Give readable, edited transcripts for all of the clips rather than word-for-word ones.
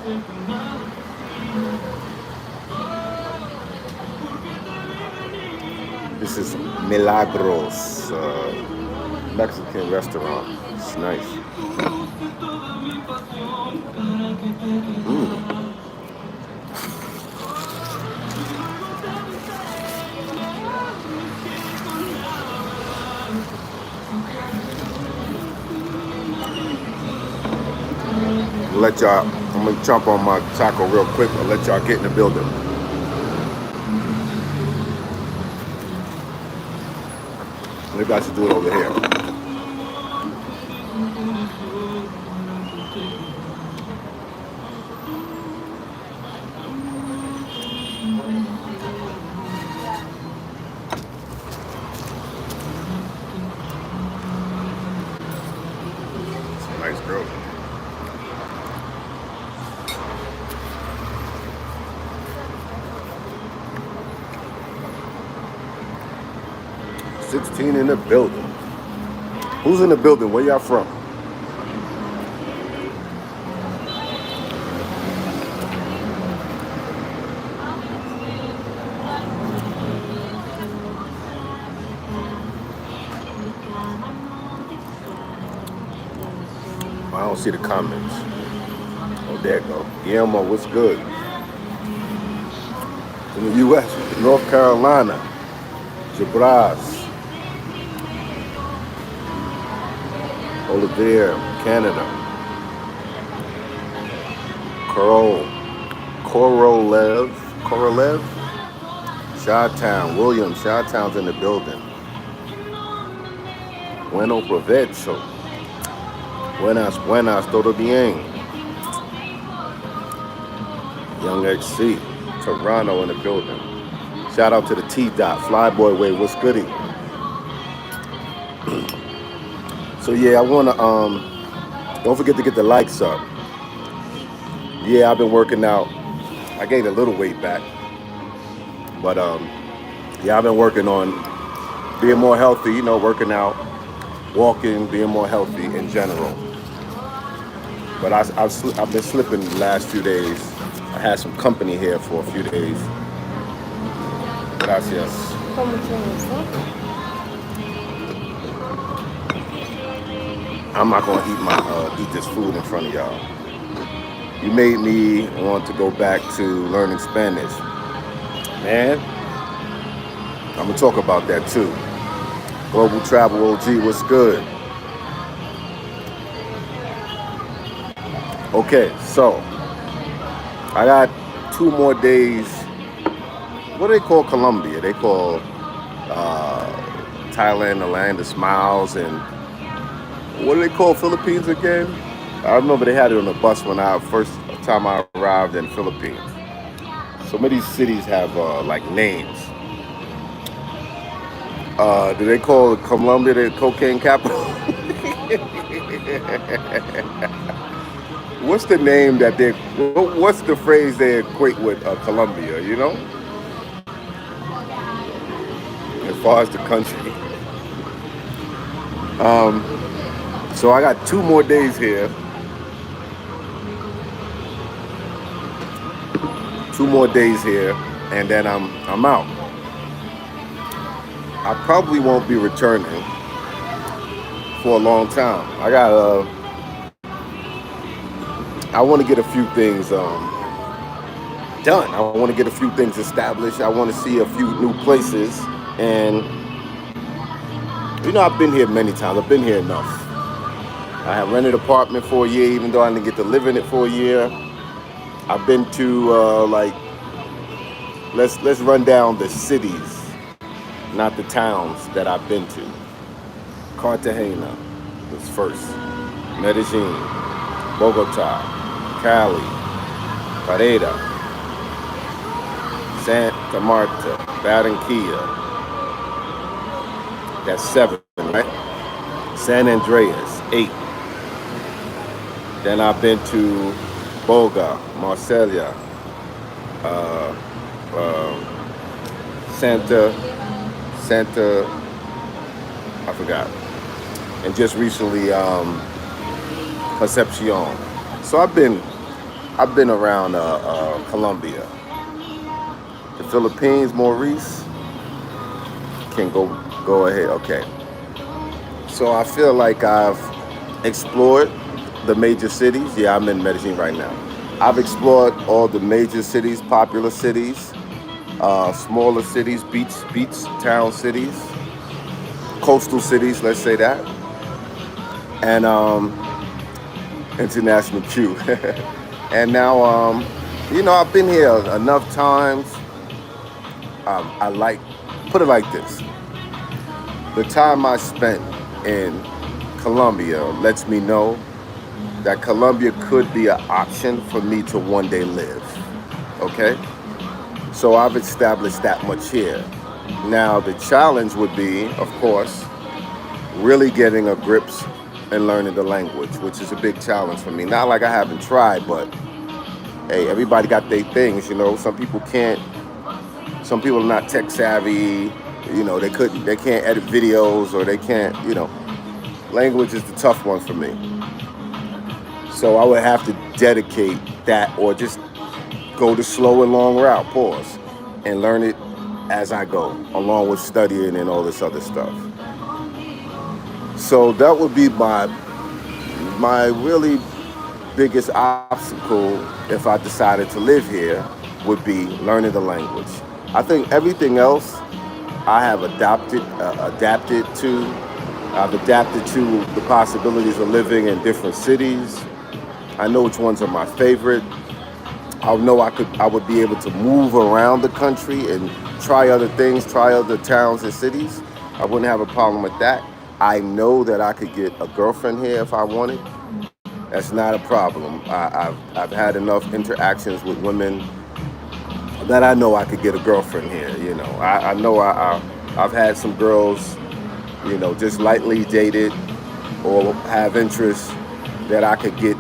This is Milagros Mexican restaurant. It's nice. Let y'all, I'm gonna chomp on my taco real quick. I'll let y'all get in the building. Maybe I should do it over here. It's a nice girl. $16 in the building. Who's in the building? Where y'all from? I don't see the comments. Oh, there you go. Guillermo, what's good? In the U.S., North Carolina, Jabraz, Olivier, Canada, Korolev, Chi-Town, William, Chi-Town's in the building. Bueno provecho. Buenas, todo bien. Young XC, Toronto in the building. Shout out to the T-Dot, Flyboy Way, what's goody? So yeah, I wanna, don't forget to get the likes up. Yeah, I've been working out. I gained a little weight back. But yeah, I've been working on being more healthy, you know, working out, walking, being more healthy in general. But I've been slipping the last few days. I had some company here for a few days. Gracias. I'm not gonna eat this food in front of y'all. You made me want to go back to learning Spanish. Man, I'm gonna talk about that too. Global Travel OG, what's good? Okay, so I got 2 more days. What do they call Colombia? They call Thailand the land of smiles, and what do they call Philippines again? I remember they had it on the bus when first time I arrived in Philippines. Some of these cities have like names. Do they call Colombia the cocaine capital? What's the name that what's the phrase they equate with Colombia, you know? As far as the country. So I got 2 more days here. 2 more days here, and then I'm out. I probably won't be returning for a long time. I want to get a few things done. I want to get a few things established. I want to see a few new places, and you know, I've been here many times. I've been here enough. I have rented an apartment for a year, even though I didn't get to live in it for a year. I've been to like, let's run down the cities, not the towns that I've been to. Cartagena was first. Medellin, Bogota, Cali, Pereira, Santa Marta, Barranquilla. That's 7, right? San Andreas, 8. Then I've been to Boga, Marsella, Santa, I forgot. And just recently, Concepcion. So I've been I've been around Colombia, the Philippines. Maurice can go ahead. Okay, so I feel like I've explored the major cities. Yeah, I'm in Medellin right now. I've explored all the major cities, popular cities, smaller cities, beach town cities, coastal cities. Let's say that, and international Q. And now, I've been here enough times. I like put it like this: the time I spent in Colombia lets me know that Colombia could be an option for me to one day live. Okay, so I've established that much here. Now the challenge would be, of course, really getting a grips and learning the language, which is a big challenge for me. Not like I haven't tried, but hey, everybody got their things. Some people can't. Some people are not tech savvy. They can't edit videos, or they can't. Language is the tough one for me. So I would have to dedicate that, or just go the slow and long route, pause, and learn it as I go, along with studying and all this other stuff. So that would be my really biggest obstacle if I decided to live here, would be learning the language. I think everything else I have adapted to. I've adapted to the possibilities of living in different cities. I know which ones are my favorite. I would be able to move around the country and try other things, try other towns and cities. I wouldn't have a problem with that. I know that I could get a girlfriend here if I wanted. That's not a problem. I've had enough interactions with women that I know I could get a girlfriend here. I know I've had some girls, just lightly dated or have interest, that I could get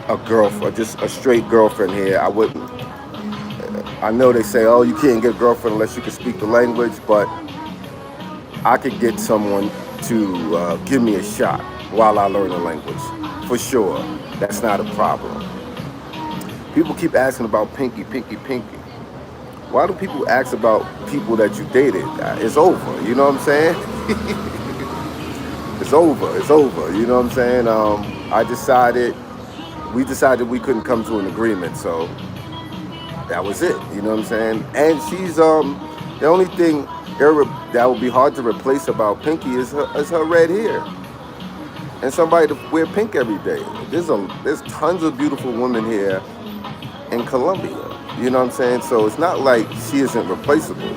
a girlfriend, just a straight girlfriend here. I wouldn't. I know they say, oh, you can't get a girlfriend unless you can speak the language, but I could get someone to give me a shot while I learn the language, for sure. That's not a problem. People keep asking about Pinky, Pinky, Pinky. Why do people ask about people that you dated? It's over. You know what I'm saying? It's over. It's over. You know what I'm saying? We decided we couldn't come to an agreement, so that was it. You know what I'm saying? And she's the only thing that would be hard to replace about Pinky is her red hair, and somebody to wear pink every day. There's tons of beautiful women here in Colombia. You know what I'm saying? So it's not like she isn't replaceable.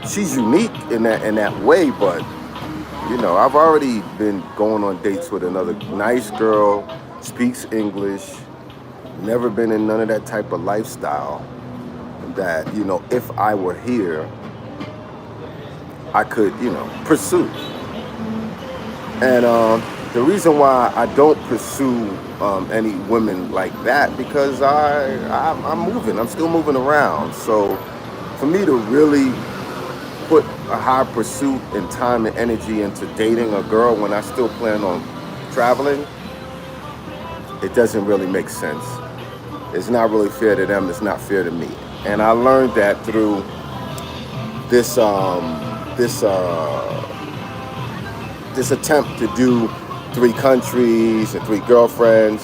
She's unique in that way, but I've already been going on dates with another nice girl, speaks English, never been in none of that type of lifestyle, that, if I were here, I could, pursue. And the reason why I don't pursue any women like that, because I'm moving. I'm still moving around. So for me to really put a high pursuit and time and energy into dating a girl when I still plan on traveling, it doesn't really make sense. It's not really fair to them. It's not fair to me. And I learned that through this this attempt to do 3 countries and 3 girlfriends.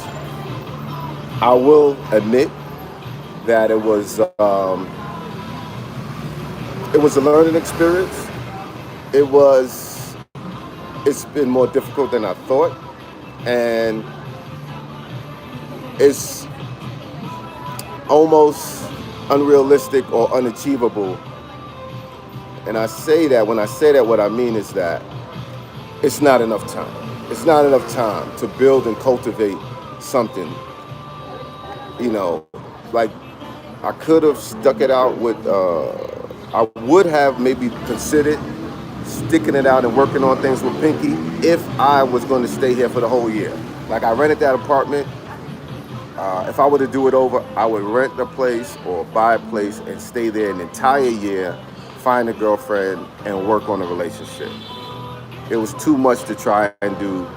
I will admit that it was a learning experience. It's been more difficult than I thought, and it's almost unrealistic or unachievable. And when I say that, what I mean is that it's not enough time. It's not enough time to build and cultivate something. Like, I could have stuck it out with, I would have maybe considered sticking it out and working on things with Pinky if I was going to stay here for the whole year. Like, I rented that apartment. If I were to do it over, I would rent a place or buy a place and stay there an entire year, find a girlfriend, and work on a relationship. It was too much to try and do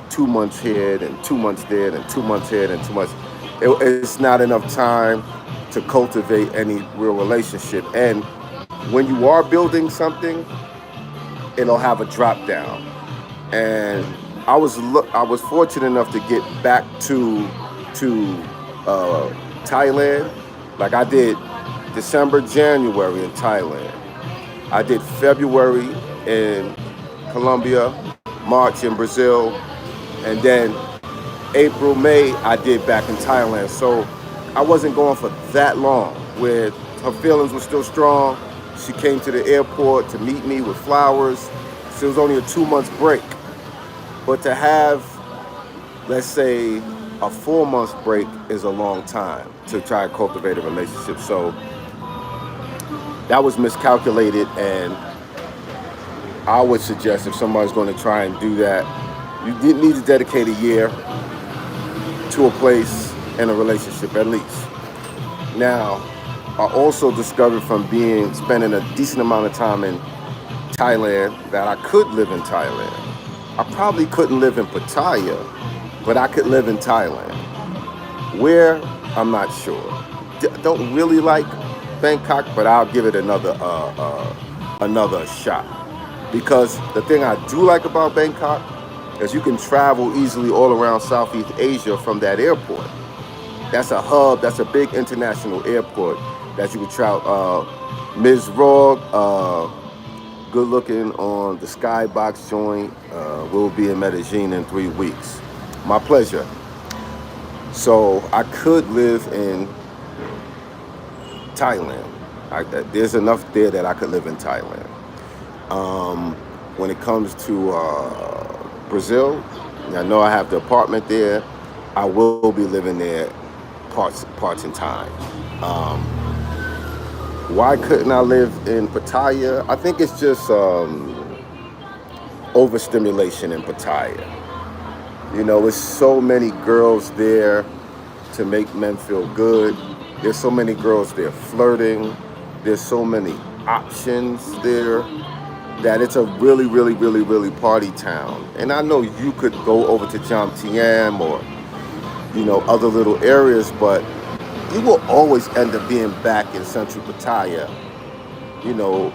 2 months here, and 2 months there, and 2 months here, and 2 months. It's not enough time to cultivate any real relationship. And when you are building something, it'll have a drop down. And I was fortunate enough to get back to Thailand. Like I did December, January in Thailand. I did February in Colombia, March in Brazil, and then April, May I did back in Thailand. So I wasn't going for that long. Where her feelings were still strong. She came to the airport to meet me with flowers. So it was only a 2 month break. But to have, let's say, a 4 month break is a long time to try and cultivate a relationship. So that was miscalculated, and I would suggest if somebody's going to try and do that, you need to dedicate a year to a place in a relationship at least. Now, I also discovered from being spending a decent amount of time in Thailand that I could live in Thailand. I probably couldn't live in Pattaya, but I could live in Thailand. Where, I'm not sure. Don't really like Bangkok, but I'll give it another shot. Because the thing I do like about Bangkok is you can travel easily all around Southeast Asia from that airport. That's a hub. That's a big international airport that you can travel. Ms. Rog, good looking on the Skybox joint. We'll be in Medellin in 3 weeks. My pleasure. So I could live in Thailand. There's enough there that I could live in Thailand. When it comes to Brazil, I know I have the apartment there. I will be living there parts in time. Um, why couldn't I live in Pattaya? I think it's just overstimulation in Pattaya. There's so many girls there to make men feel good. There's so many girls there flirting. There's so many options there that it's a really, really, really, really party town. And I know you could go over to Jomtien or, other little areas, but you will always end up being back in central Pattaya, you know,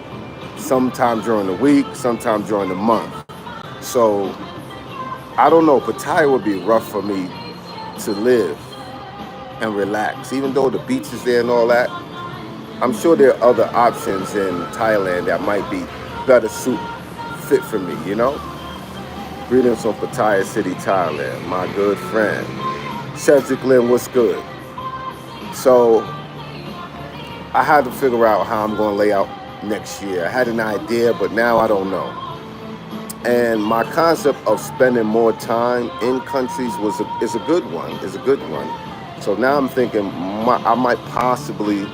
sometime during the week, sometime during the month. So I don't know, Pattaya would be rough for me to live and relax. Even though the beach is there and all that, I'm sure there are other options in Thailand that might be better fit for me. Greetings from Pattaya City, Thailand, my good friend. Cedric Lynn, what's good? So I had to figure out how I'm going to lay out next year. I had an idea, but now I don't know. And my concept of spending more time in countries is a good one. Is a good one. So now I'm thinking I might possibly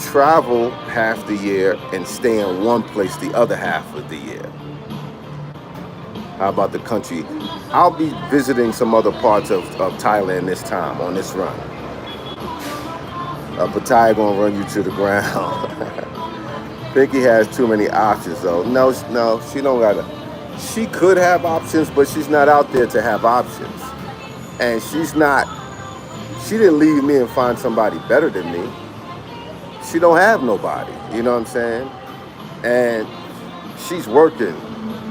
travel half the year and stay in one place the other half of the year. How about the country? I'll be visiting some other parts of Thailand this time on this run. Pattaya gonna run you to the ground. Pinky has too many options though. No, she don't gotta. She could have options, but she's not out there to have options. And she's not. She didn't leave me and find somebody better than me. She don't have nobody. You know what I'm saying? And she's working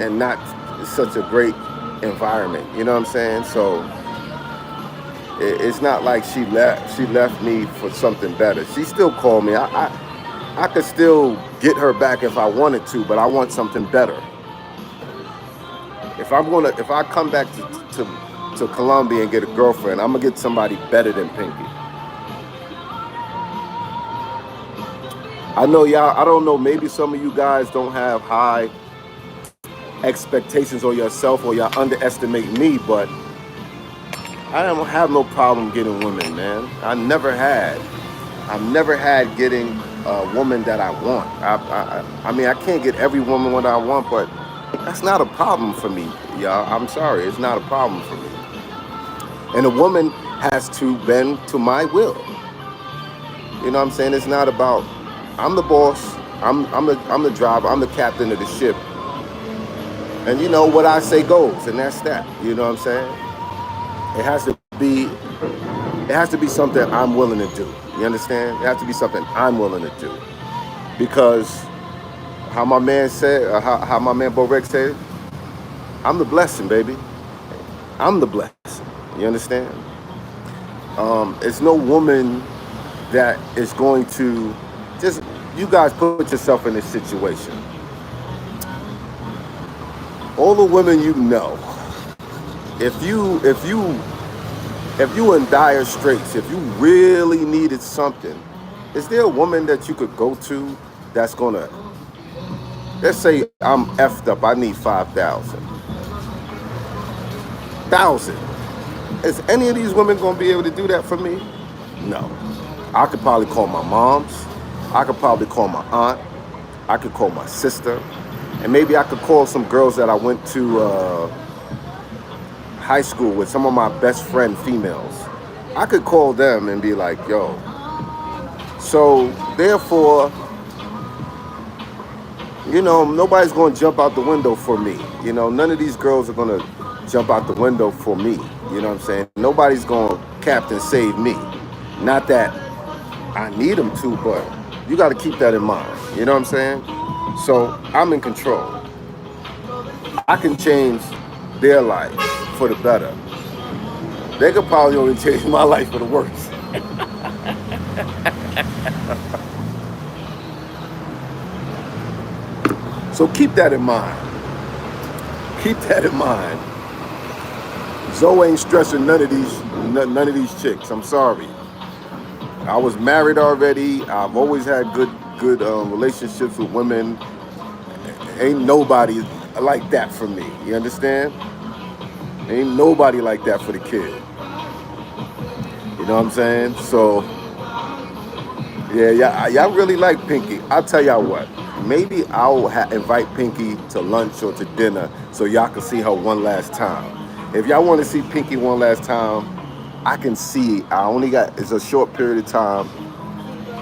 and not such a great environment. You know what I'm saying? So it's not like she left me for something better. She still called me. I could still get her back if I wanted to, but I want something better. If I come back to Colombia and get a girlfriend, I'm gonna get somebody better than Pinky. I know y'all. I don't know. Maybe some of you guys don't have high expectations on yourself, or y'all underestimate me, but I don't have no problem getting women, man. I've never had getting a woman that I want. I mean, I can't get every woman what I want, but that's not a problem for me, y'all. I'm sorry, it's not a problem for me. And a woman has to bend to my will. You know what I'm saying? It's not about I'm the boss. I'm the driver. I'm the captain of the ship. And what I say goes, and that's that. You know what I'm saying? It has to be It has to be something I'm willing to do. You understand? It has to be something I'm willing to do. Because how my man said, how my man Borek said, I'm the blessing, baby. I'm the blessing. You understand? It's no woman that is going to just, you guys put yourself in this situation. All the women you know, if you in dire straits, if you really needed something, is there a woman that you could go to that's gonna, let's say I'm effed up, I need 5,000. Is any of these women gonna be able to do that for me? No. I could probably call my moms. I could probably call my aunt. I could call my sister. And maybe I could call some girls that I went to high school with, some of my best friend females. I could call them and be like, yo. So therefore, nobody's going to jump out the window for me. None of these girls are going to jump out the window for me. You know what I'm saying? Nobody's going to captain save me. Not that I need them to, but you got to keep that in mind. You know what I'm saying? So I'm in control. I can change their life for the better. They could probably only change my life for the worse. So keep that in mind. Keep that in mind. Zoe ain't stressing none of these chicks. I'm sorry. I was married already. I've always had good relationships with women. Ain't nobody like that for me. You understand? Ain't nobody like that for the kid. You know what I'm saying? So, yeah, y'all really like Pinky. I'll tell y'all what. Maybe I'll invite Pinky to lunch or to dinner so y'all can see her one last time. If y'all want to see Pinky one last time, I can see. It's a short period of time.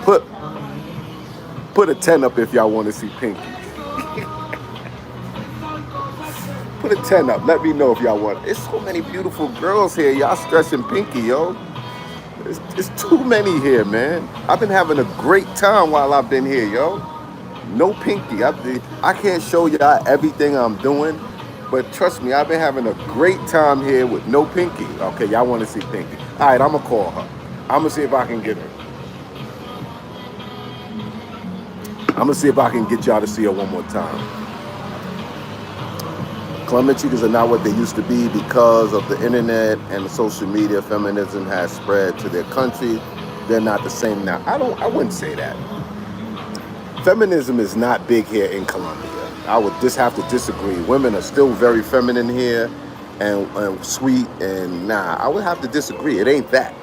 Put a 10 up if y'all want to see Pinky. Put a 10 up. Let me know if y'all want. There's so many beautiful girls here. Y'all stressing Pinky, yo. There's too many here, man. I've been having a great time while I've been here, yo. No Pinky. I can't show y'all everything I'm doing, but trust me, I've been having a great time here with no Pinky. Okay, y'all want to see Pinky. All right, I'm going to call her. I'm going to see if I can get her. I'm going to see if I can get y'all to see her one more time. Colombian chicas are not what they used to be because of the internet and the social media. Feminism has spread to their country. They're not the same now. I wouldn't say that. Feminism is not big here in Colombia. I would just have to disagree. Women are still very feminine here and sweet, and I would have to disagree. It ain't that.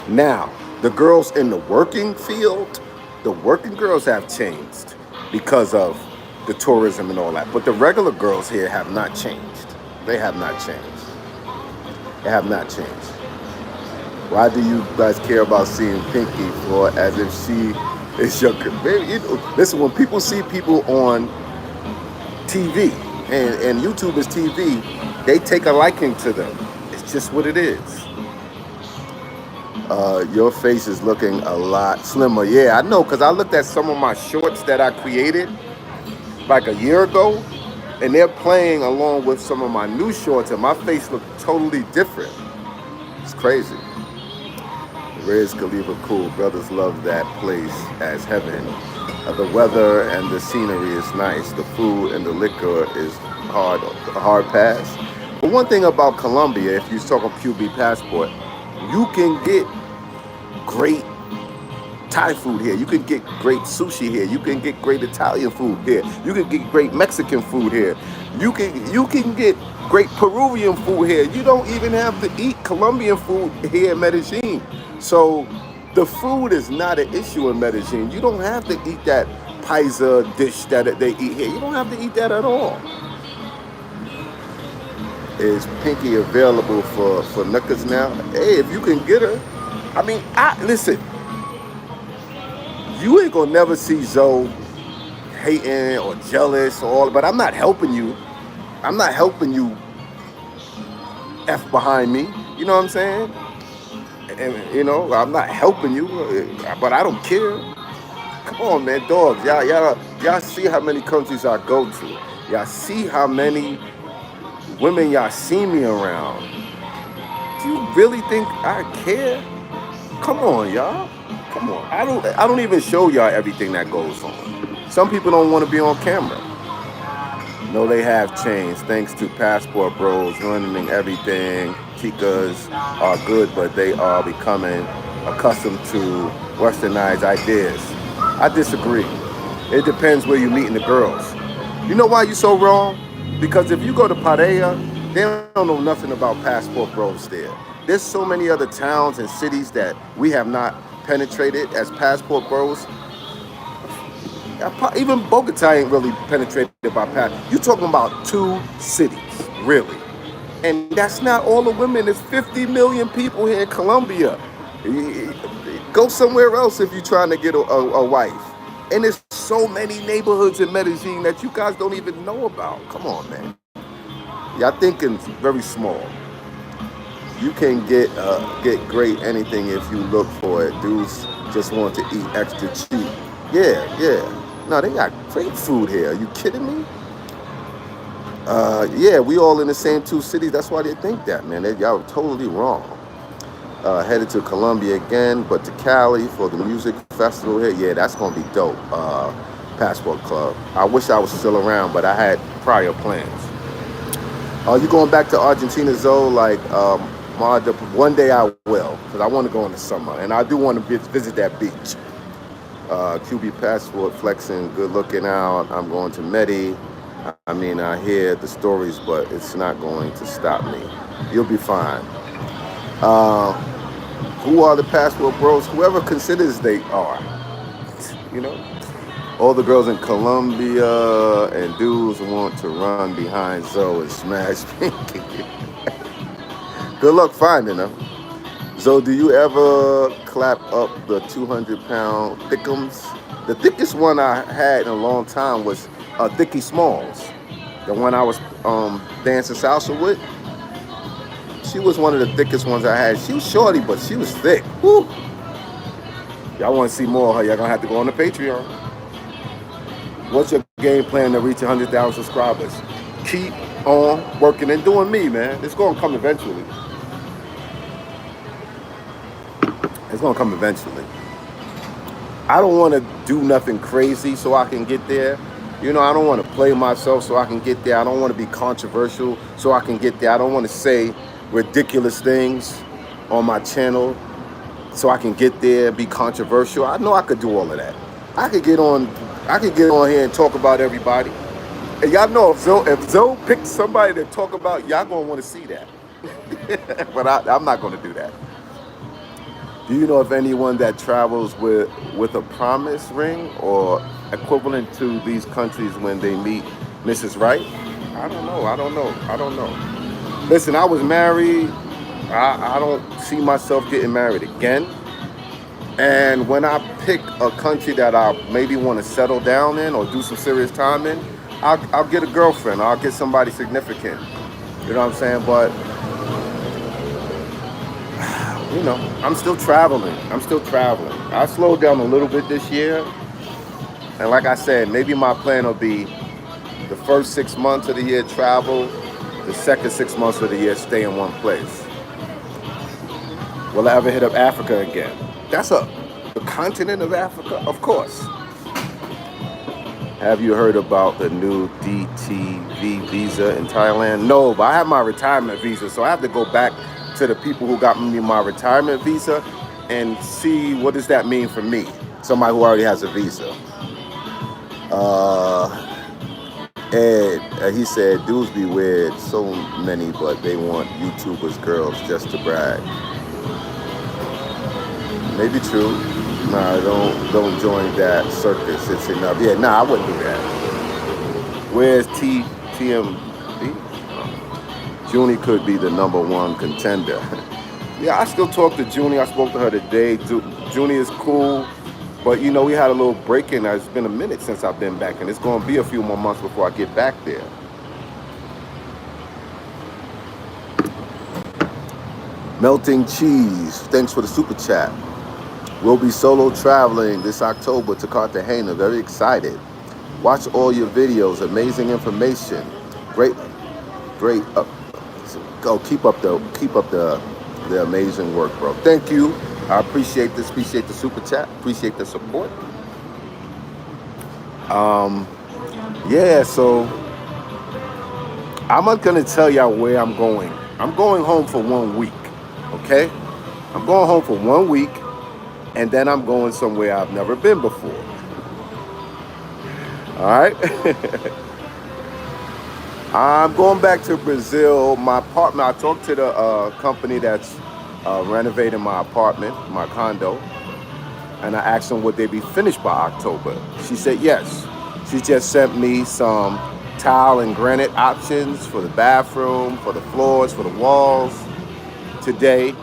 Now, the girls in the working field, the working girls have changed because of the tourism and all that. But the regular girls here have not changed. They have not changed. They have not changed. Why do you guys care about seeing Pinky for as if she is your baby? Listen, when people see people on TV, and YouTube is TV, they take a liking to them. It's just what it is. Your face is looking a lot slimmer. Yeah, I know, because I looked at some of my shorts that I created like a year ago, and they're playing along with some of my new shorts, and my face looked totally different. It's crazy. Rez Khalifa, cool. Brothers love that place as heaven. The weather and the scenery is nice. The food and the liquor is a hard pass. But one thing about Colombia, if you talk on QB passport, you can get great Thai food here. You can get great sushi here. You can get great Italian food here. You can get great Mexican food here. You can get great Peruvian food here. You don't even have to eat Colombian food here in Medellin. So the food is not an issue in Medellin. You don't have to eat that paisa dish that they eat here. You don't have to eat that at all. Is Pinky available for knuckers now? Hey, if you can get her. I mean, listen. You ain't gonna never see Zoe hating or jealous or all, but I'm not helping you. I'm not helping you F behind me. You know what I'm saying? and I'm not helping you, but I don't care. Come on, man, dogs. Y'all see how many countries I go to. Y'all see how many women y'all see me around. Do you really think I care? Come on, y'all. Come on. I don't even show y'all everything that goes on. Some people don't want to be on camera. No, they have changed thanks to passport bros running everything. Chicas are good, but they are becoming accustomed to westernized ideas. I disagree. It depends where you're meeting the girls. You know why you're so wrong? Because if you go to Pareja, they don't know nothing about passport bros there. There's so many other towns and cities that we have not penetrated as passport bros. Even Bogota ain't really penetrated by passport. You're talking about two cities, really. And that's not all the women. There's 50 million people here in Colombia. Go somewhere else if you're trying to get a wife. And there's so many neighborhoods in Medellin that you guys don't even know about. Come on, man. Y'all thinking very small. You can get great anything if you look for it. Dudes just want to eat extra cheap. Yeah. No, they got great food here. Are you kidding me? Yeah, we all in the same two cities. That's why they think that, man. Y'all totally wrong. Headed to Colombia again, but to Cali for the music festival here. Yeah, that's gonna be dope. Passport Club. I wish I was still around, but I had prior plans. Are you going back to Argentina, Zoe? Like, one day I will, because I want to go in the summer, and I do want to visit that beach. QB passport flexing, good looking out. I'm going to Medi. I mean, I hear the stories, but it's not going to stop me. You'll be fine. Uh, who are the passport bros? Whoever considers they are. You know, all the girls in Colombia and dudes want to run behind Zoe and smash Pinky. Good luck finding her. Zoe, do you ever clap up the 200-pound thickums? The thickest one I had in a long time was Thicky Smalls. The one I was dancing salsa with. She was one of the thickest ones I had. She was shorty, but she was thick. Woo. Y'all want to see more of her, y'all going to have to go on the Patreon. What's your game plan to reach 100,000 subscribers? Keep on working and doing me, man. It's going to come eventually. It's going to come eventually. I don't want to do nothing crazy so I can get there. I don't want to play myself so I can get there. I don't want to be controversial so I can get there. I don't want to say ridiculous things on my channel so I can get there, be controversial. I know I could do all of that. I could get on here and talk about everybody. And y'all know if Zoe picked somebody to talk about, y'all gonna want to see that. But I'm not gonna do that. Do you know if anyone that travels with a promise ring or equivalent to these countries when they meet Mrs. Right? I don't know. Listen, I was married. I don't see myself getting married again. And when I pick a country that I maybe want to settle down in or do some serious time in, I'll get a girlfriend. I'll get somebody significant. You know what I'm saying? But I'm still traveling. I slowed down a little bit this year. And like I said, maybe my plan will be the first 6 months of the year travel, the second 6 months of the year stay in one place. Will I ever hit up Africa again? That's the continent of Africa? Of course. Have you heard about the new DTV visa in Thailand? No, but I have my retirement visa, so I have to go back to the people who got me my retirement visa and see what does that mean for me, somebody who already has a visa. Ed, he said, dudes be weird, so many, but they want YouTubers, girls, just to brag. Maybe true. Nah, don't join that circus. It's enough. Yeah, nah, I wouldn't do that. Where's TMB? Junie could be the #1 contender. Yeah, I still talk to Junie. I spoke to her today. Junie is cool. But, we had a little break-in. It's been a minute since I've been back, and it's going to be a few more months before I get back there. Melting Cheese, thanks for the super chat. We'll be solo traveling this October to Cartagena. Very excited. Watch all your videos. Amazing information. Great, great. Go keep up the amazing work, bro. Thank you. I appreciate this. Appreciate the super chat. Appreciate the support. Um, yeah. So I'm not gonna tell y'all where I'm going. I'm going home for 1 week. Okay. I'm going home for 1 week, and then I'm going somewhere I've never been before. All right. I'm going back to Brazil. My apartment. I talked to the company that's renovating my apartment, my condo, and I asked them would they be finished by October. She said yes. She just sent me some tile and granite options for the bathroom, for the floors, for the walls today.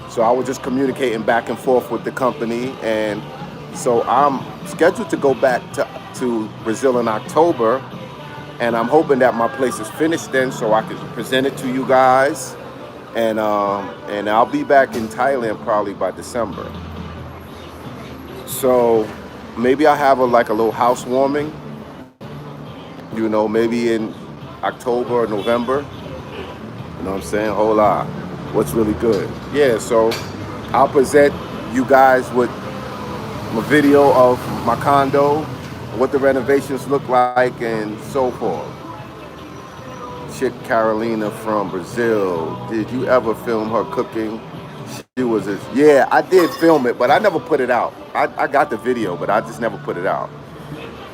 So I was just communicating back and forth with the company, and so I'm scheduled to go back to Brazil in October, and I'm hoping that my place is finished then, so I can present it to you guys, and I'll be back in Thailand probably by December. So maybe I have like a little housewarming, maybe in October or November. You know what I'm saying? Hola. What's really good? Yeah, so I'll present you guys with a video of my condo, what the renovations look like, and so forth. Chick Carolina from Brazil. Did you ever film her cooking? She was yeah, I did film it, but I never put it out. I got the video, but I just never put it out.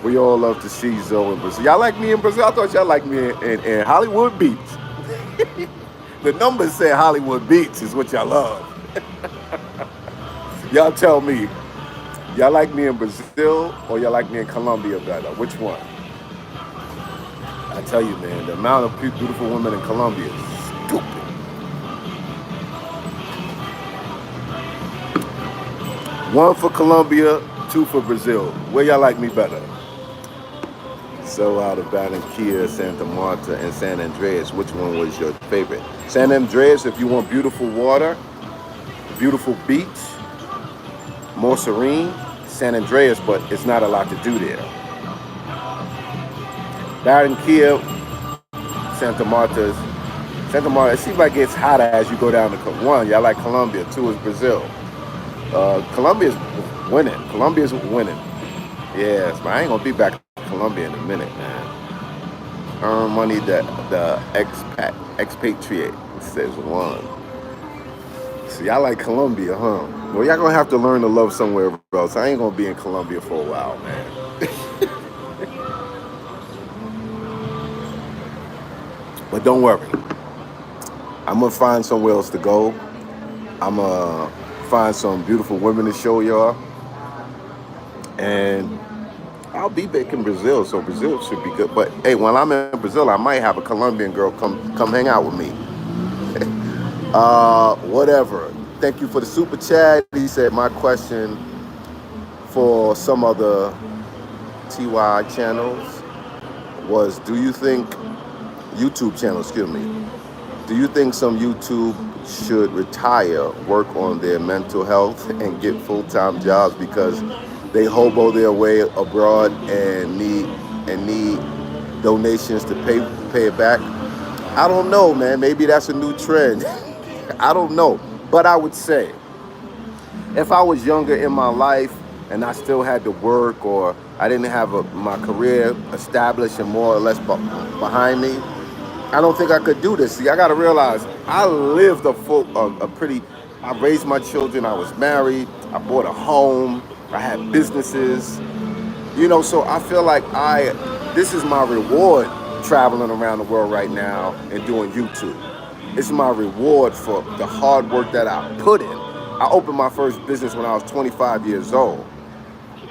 We all love to see Zoe in Brazil. Y'all like me in Brazil? I thought y'all like me in Hollywood Beach. The numbers say Hollywood Beach is what y'all love. Y'all tell me, y'all like me in Brazil or y'all like me in Colombia better? Which one? I tell you, man, the amount of beautiful women in Colombia is stupid. One for Colombia, two for Brazil. Where y'all like me better? So out of Barranquilla, Santa Marta, and San Andreas, which one was your favorite? San Andreas, if you want beautiful water, beautiful beach, more serene. San Andreas, but it's not a lot to do there. Barranquilla, Santa Marta, it seems like it's hotter as you go down to one. Y'all like Colombia, two is Brazil. Colombia's winning. Colombia's winning. Yes, man, I ain't gonna be back in Colombia in a minute, man. Earn money that the expatriate says one. See, y'all like Colombia, huh? Well, y'all gonna have to learn to love somewhere else. I ain't gonna be in Colombia for a while, man. But don't worry. I'm gonna find somewhere else to go. I'm gonna find some beautiful women to show y'all. And I'll be back in Brazil, so Brazil should be good. But hey, when I'm in Brazil, I might have a Colombian girl come hang out with me. Whatever. Thank you for the super chat. He said my question for some other TY channels was, do you think YouTube channels, excuse me, do you think some YouTube should retire, work on their mental health, and get full-time jobs because they hobo their way abroad and need donations to pay it back? I don't know, man. Maybe that's a new trend. I don't know. But I would say, if I was younger in my life and I still had to work, or I didn't have my career established and more or less behind me, I don't think I could do this. See, I got to realize I lived I raised my children, I was married, I bought a home, I had businesses, so I feel like this is my reward traveling around the world right now and doing YouTube. It's my reward for the hard work that I put in. I opened my first business when I was 25 years old.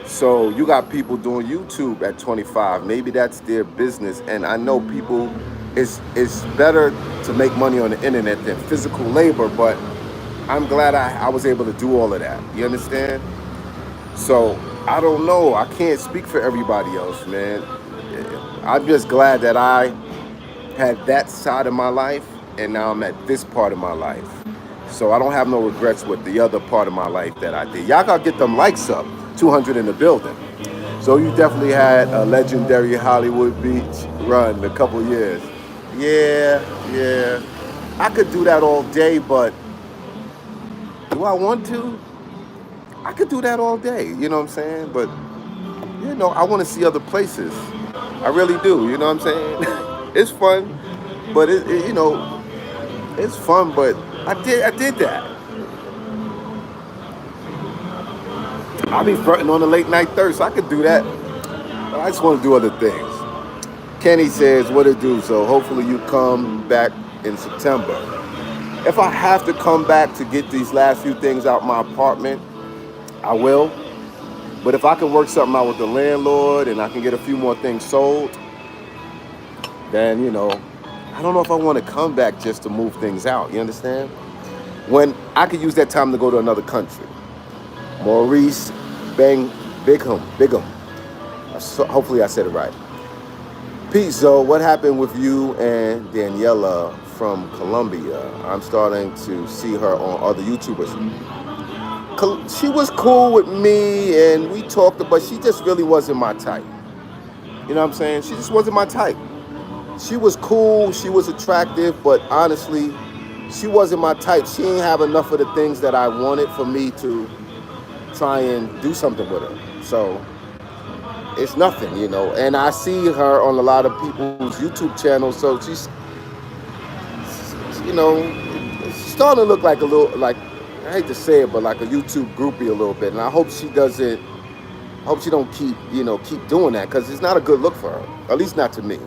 So you got people doing YouTube at 25. Maybe that's their business. And I know people, it's better to make money on the internet than physical labor, but I'm glad I was able to do all of that. You understand? So I don't know. I can't speak for everybody else, man. I'm just glad that I had that side of my life and now I'm at this part of my life. So I don't have no regrets with the other part of my life that I did. Y'all gotta get them likes up. 200 in the building. So you definitely had a legendary Hollywood Beach run a couple years. Yeah, yeah. I could do that all day, but do I want to? I could do that all day. You know what I'm saying? But I want to see other places. I really do. You know what I'm saying? It's fun, but it's fun. But I did that. I'll be fronting on the late night thirst. I could do that. But I just want to do other things. Kenny says, "What it do?" So hopefully you come back in September. If I have to come back to get these last few things out my apartment, I will. But if I can work something out with the landlord and I can get a few more things sold, then I don't know if I want to come back just to move things out. You understand? When I could use that time to go to another country. Maurice Bang Bigham. So hopefully I said it right. Pete, Zoe, what happened with you and Daniela from Colombia? I'm starting to see her on other YouTubers. She was cool with me and we talked, but she just really wasn't my type. You know what I'm saying? She just wasn't my type. She was cool, she was attractive, but honestly, she wasn't my type. She didn't have enough of the things that I wanted for me to try and do something with her. So it's nothing, And I see her on a lot of people's YouTube channels, so she's starting to look like a little, like, I hate to say it, but like a YouTube groupie a little bit. And I hope she doesn't. I hope she don't keep doing that, because it's not a good look for her. At least not to me.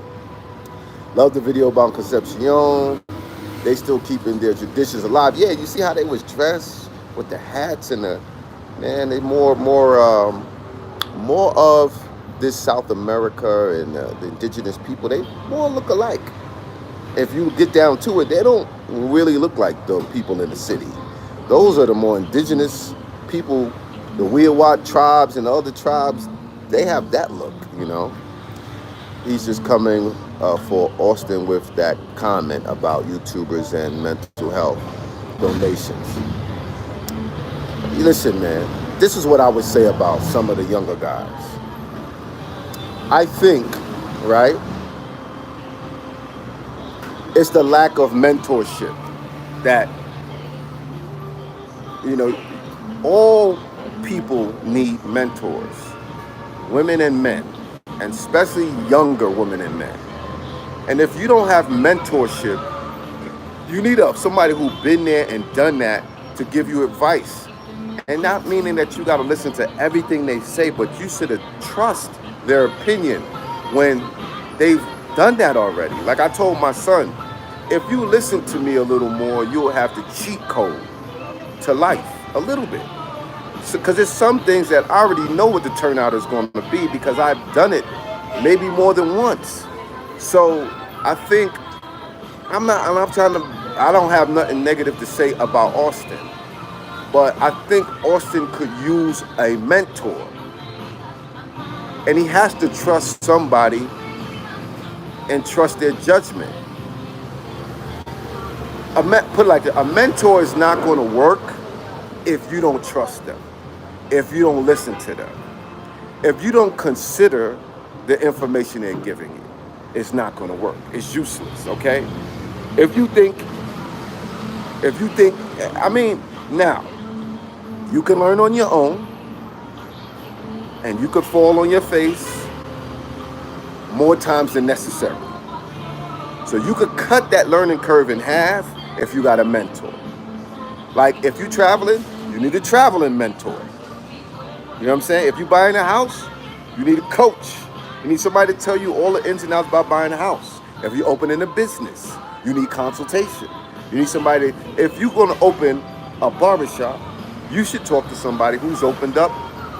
Love the video about Concepcion. They still keeping their traditions alive. Yeah, you see how they was dressed with the hats and they more of this South America and the indigenous people. They more look alike. If you get down to it, they don't really look like the people in the city. Those are the more indigenous people, the Wiyawat tribes and the other tribes. They have that look. He's just coming for Austin with that comment about YouTubers and mental health donations. Listen, man, this is what I would say about some of the younger guys. I think, right, it's the lack of mentorship that, all people need mentors, women and men, and especially younger women and men. And if you don't have mentorship, you need somebody who's been there and done that to give you advice. And not meaning that you got to listen to everything they say, but you should trust their opinion when they've done that already. Like I told my son, if you listen to me a little more, you'll have the cheat code to life a little bit. Because there's some things that I already know what the turnout is going to be because I've done it maybe more than once. So I think I don't have nothing negative to say about Austin. But I think Austin could use a mentor. And he has to trust somebody and trust their judgment. Put it like that, a mentor is not going to work if you don't trust them, if you don't listen to them, if you don't consider the information they're giving you. It's not going to work. It's useless, okay? If you think, now, you can learn on your own, and you could fall on your face more times than necessary. So you could cut that learning curve in half if you got a mentor. Like if you're traveling, you need a traveling mentor. You know what I'm saying? If you're buying a house, you need a coach. You need somebody to tell you all the ins and outs about buying a house. If you're opening a business, you need consultation. You need somebody, if you're going to open a barbershop, you should talk to somebody who's opened up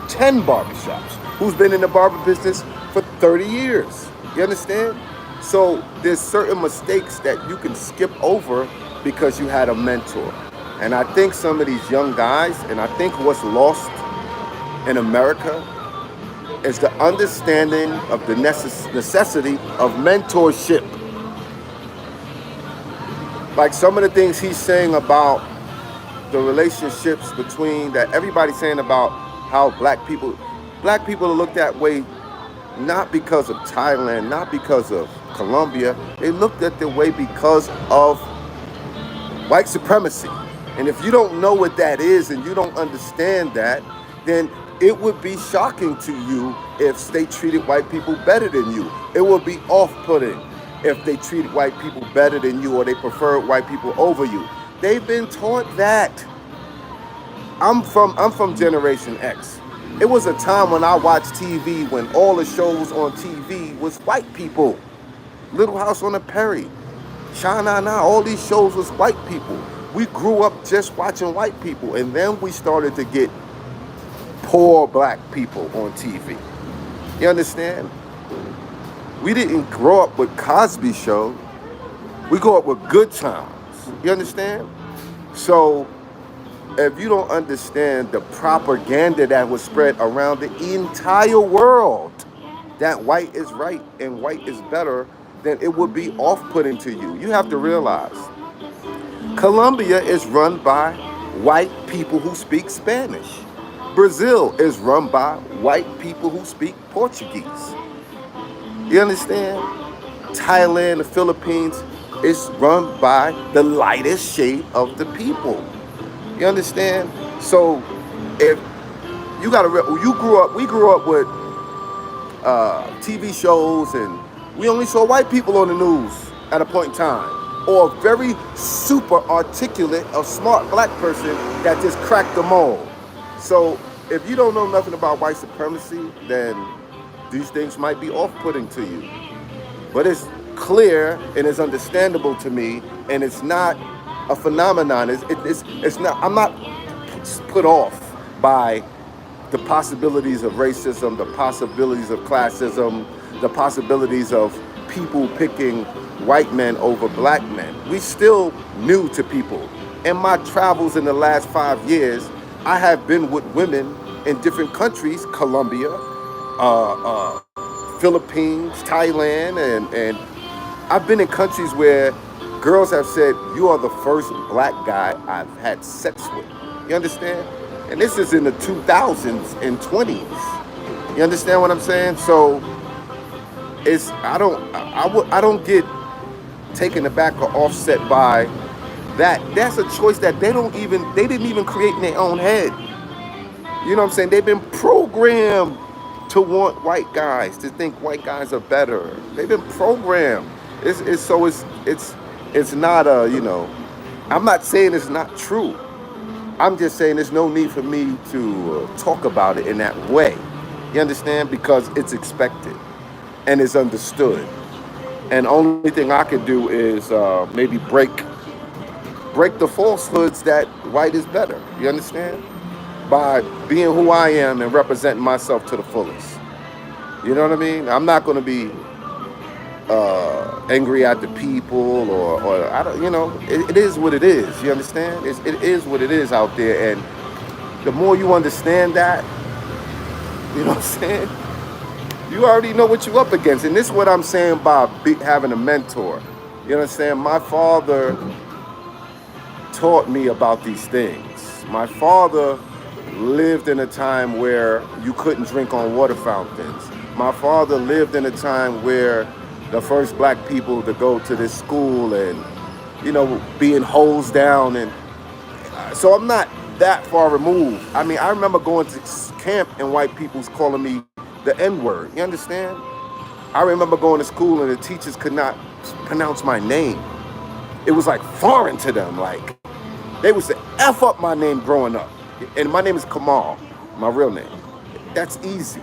10 barbershops, who's been in the barber business for 30 years. You understand? So there's certain mistakes that you can skip over because you had a mentor. And I think some of these young guys, and I think what's lost in America is the understanding of the necessity of mentorship. Like some of the things he's saying about the relationships between that everybody's saying about how black people are looked at way not because of Thailand, not because of Colombia. They looked at the way because of white supremacy. And if you don't know what that is and you don't understand that, then it would be shocking to you if they treated white people better than you. It would be off-putting if they treated white people better than you or they preferred white people over you. They've been taught that. I'm from Generation X. It was a time when I watched TV when all the shows on TV was white people. Little House on the Prairie, Sha Na Na, all these shows was white people. We grew up just watching white people, and then we started to get poor black people on TV. You understand? We didn't grow up with Cosby Show. We grew up with Good Times. You understand? So if you don't understand the propaganda that was spread around the entire world, that white is right and white is better, then it would be off-putting to you. You have to realize Colombia is run by white people who speak Spanish. Brazil is run by white people who speak Portuguese. You understand? Thailand, the Philippines, is run by the lightest shade of the people. You understand? So if we grew up with TV shows, and we only saw white people on the news at a point in time, or a very super articulate, a smart black person that just cracked the mold. So if you don't know nothing about white supremacy, then these things might be off-putting to you. But it's clear and it's understandable to me, and it's not a phenomenon. It's not. I'm not put off by the possibilities of racism, the possibilities of classism, the possibilities of people picking white men over black men. We still new to people. In my travels in the last 5 years, I have been with women in different countries, Colombia, Philippines, Thailand, and I've been in countries where girls have said, "You are the first black guy I've had sex with." You understand? And this is in the 2000s and 20s. You understand what I'm saying? So I don't get taken aback or offset by that. That's a choice that they didn't even create in their own head. You know what I'm saying? They've been programmed to want white guys, to think white guys are better. They've been programmed. It's not I'm not saying it's not true. I'm just saying there's no need for me to talk about it in that way. You understand? Because it's expected and it's understood. And only thing I could do is maybe break the falsehoods that white is better. You understand? By being who I am and representing myself to the fullest. You know what I mean? I'm not going to be angry at the people or I don't. It is what it is. You understand? It is what it is out there, and the more you understand that, you know what I'm saying, you already know what you're up against. And this is what I'm saying by having a mentor. You understand? My father taught me about these things. My father lived in a time where you couldn't drink on water fountains. My father lived in a time where the first black people to go to this school and, being hosed down. And so I'm not that far removed. I mean, I remember going to camp and white people's calling me the N-word. You understand? I remember going to school and the teachers could not pronounce my name. It was like foreign to them. Like they would say F up my name growing up. And my name is Kamal, my real name. That's easy.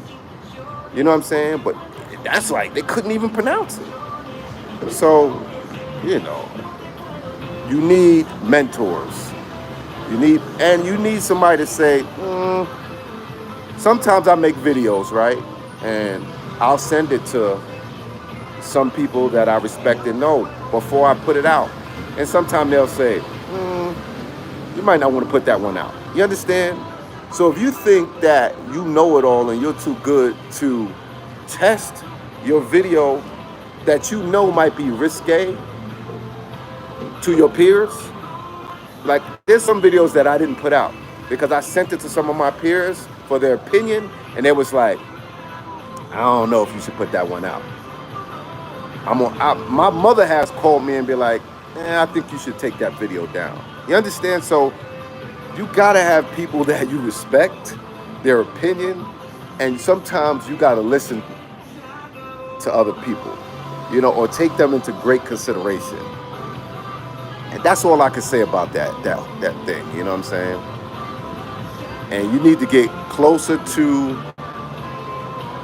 You know what I'm saying? But that's like, they couldn't even pronounce it. So, you need mentors. You need somebody to say, sometimes I make videos, right? And I'll send it to some people that I respect and know before I put it out. And sometimes they'll say, you might not want to put that one out. You understand? So if you think that you know it all and you're too good to test your video that you know might be risque, to your peers. Like there's some videos that I didn't put out because I sent it to some of my peers for their opinion, and they was like, I don't know if you should put that one out. My mother has called me and be like, I think you should take that video down. You understand? So you gotta have people that you respect, their opinion, and sometimes you gotta listen to other people, or take them into great consideration. And that's all I can say about that thing. You know what I'm saying? And you need to get closer to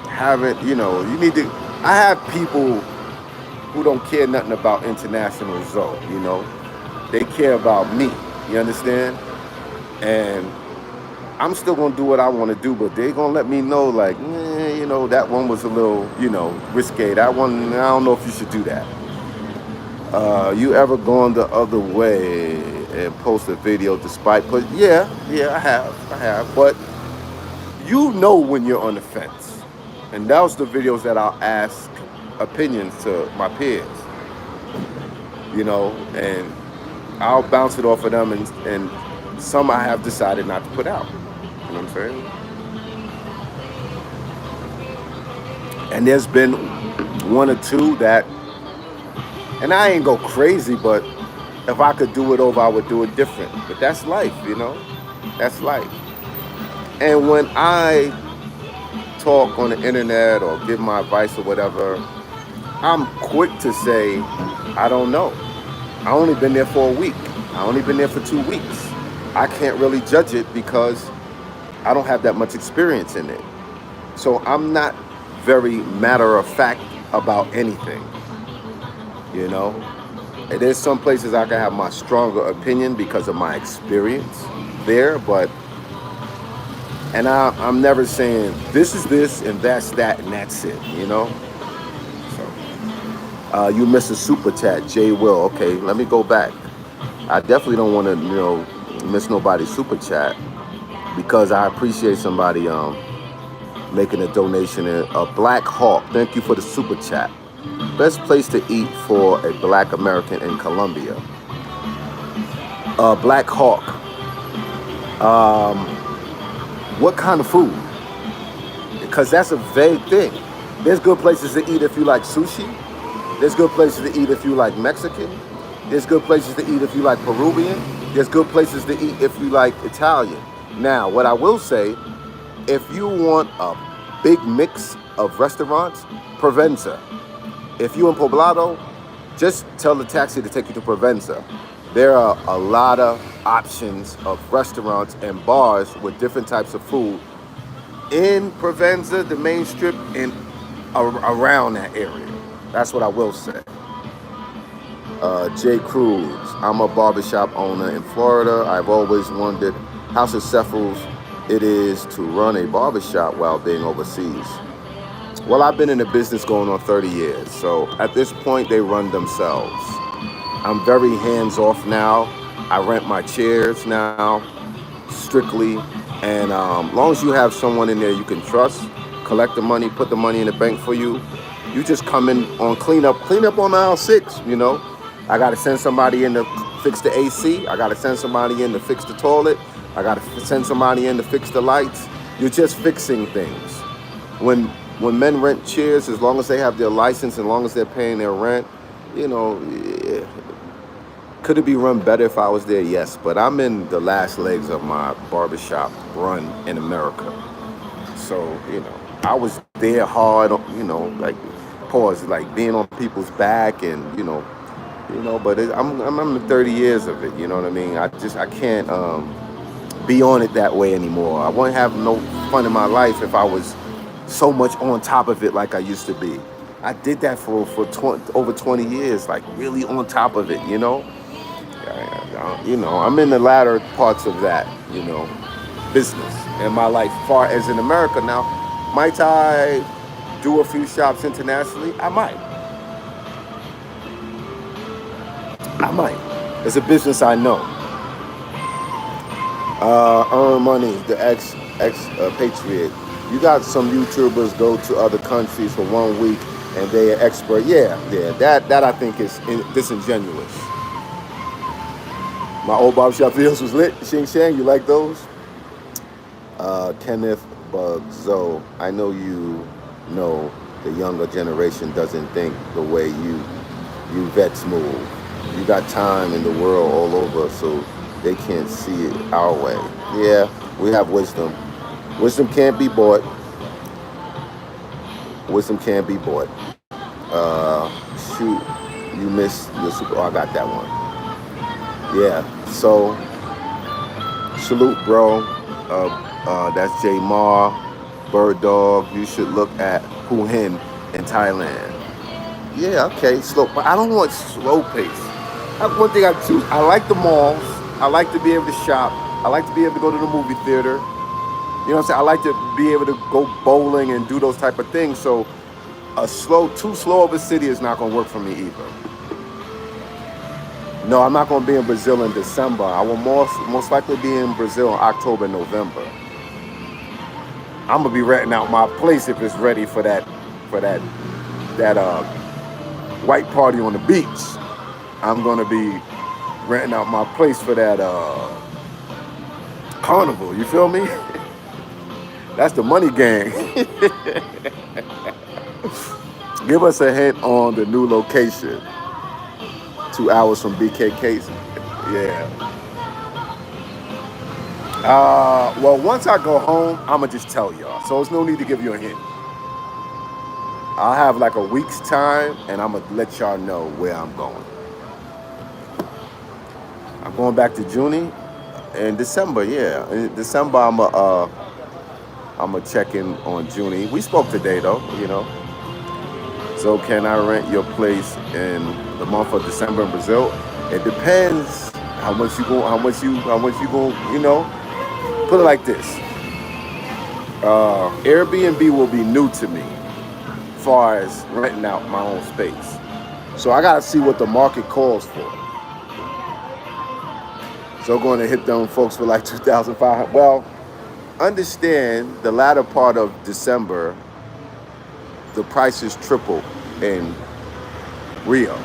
having, you need to. I have people who don't care nothing about international result. They care about me. You understand? And I'm still gonna do what I want to do, but they gonna let me know, like, that one was a little, risque. That one, I don't know if you should do that. You ever gone the other way and post a video despite? But yeah, I have. But when you're on the fence, and those the videos that I'll ask opinions to my peers. And I'll bounce it off of them, and some I have decided not to put out. You know what I'm saying? And there's been one or two that, and I ain't go crazy, but if I could do it over, I would do it different. But that's life. That's life. And when I talk on the internet or give my advice or whatever, I'm quick to say, I don't know. I only been there for a week. I only been there for 2 weeks. I can't really judge it because I don't have that much experience in it. So I'm not very matter of fact about anything. And there's some places I can have my stronger opinion because of my experience there, and I'm never saying this is this and that's that and that's it. So you missed a super chat, Jay Will. Okay, let me go back. I definitely don't want to miss nobody's super chat because I appreciate somebody making a donation. A Black Hawk, thank you for the super chat. Best place to eat for a Black American in Colombia. Black Hawk. What kind of food? Because that's a vague thing. There's good places to eat if you like sushi. There's good places to eat if you like Mexican. There's good places to eat if you like Peruvian. There's good places to eat if you like Italian. Now, what I will say, if you want a big mix of restaurants, Provenza. If you in Poblado, just tell the taxi to take you to Provenza. There are a lot of options of restaurants and bars with different types of food in Provenza, the main strip, and around that area. That's what I will say. Jay Cruz, I'm a barbershop owner in Florida. I've always wondered how successful it is to run a barbershop while being overseas. Well, I've been in the business going on 30 years, so at this point, they run themselves. I'm very hands-off now. I rent my chairs now, strictly, and long as you have someone in there you can trust, collect the money, put the money in the bank for you, you just come in on cleanup on aisle 6, I got to send somebody in to fix the AC. I got to send somebody in to fix the toilet. I got to send somebody in to fix the lights. You're just fixing things. When men rent chairs, as long as they have their license, as long as they're paying their rent, yeah. Could it be run better if I was there? Yes, but I'm in the last legs of my barbershop run in America. So, I was there hard, like, pause, like being on people's back and, but I'm in 30 years of it, you know what I mean? I can't be on it that way anymore. I wouldn't have no fun in my life if I was so much on top of it like I used to be. I did that for over 20 years, like really on top of it, I'm in the latter parts of that, business in my life. Far as in America now, might I do a few shops internationally? I might. It's a business I know. Earn money, the ex-patriot. You got some YouTubers go to other countries for 1 week and they are expert. Yeah, that I think is disingenuous. My old barbershop videos was lit. Shing Shang, you like those? Kenneth Bugzo, I know you know the younger generation doesn't think the way you vets move. You got time in the world all over, so they can't see it our way. Yeah, we have wisdom. Wisdom can't be bought. Wisdom can't be bought. Shoot, you missed your super. Oh, I got that one. Yeah. So salute, bro. That's J Mar, Bird Dog. You should look at Hu Hin in Thailand. Yeah, okay, slow. But I don't want slow pace. That's one thing I choose. I like the malls. I like to be able to shop. I like to be able to go to the movie theater. You know what I'm saying? I like to be able to go bowling and do those type of things. So too slow of a city is not going to work for me either. No, I'm not going to be in Brazil in December. I will most likely be in Brazil in October, November. I'm gonna be renting out my place if it's ready for that white party on the beach. I'm gonna be renting out my place for that carnival. You feel me? That's the money gang. Give us a hint on the new location. 2 hours from BKK's. Yeah. Well, once I go home, I'ma just tell y'all. So there's no need to give you a hint. I'll have like a week's time, and I'm gonna let y'all know where I'm going. I'm going back to Junie in December. Yeah, in December I'm gonna check in on Junie. We spoke today though, you know. So can I rent your place in the month of December in Brazil? It depends how much you go, how much you go. You know, put it like this: Airbnb will be new to me, as far as renting out my own space. So I gotta see what the market calls for. So going to hit them folks for like 2,500. Well, understand the latter part of December, the prices triple in Rio.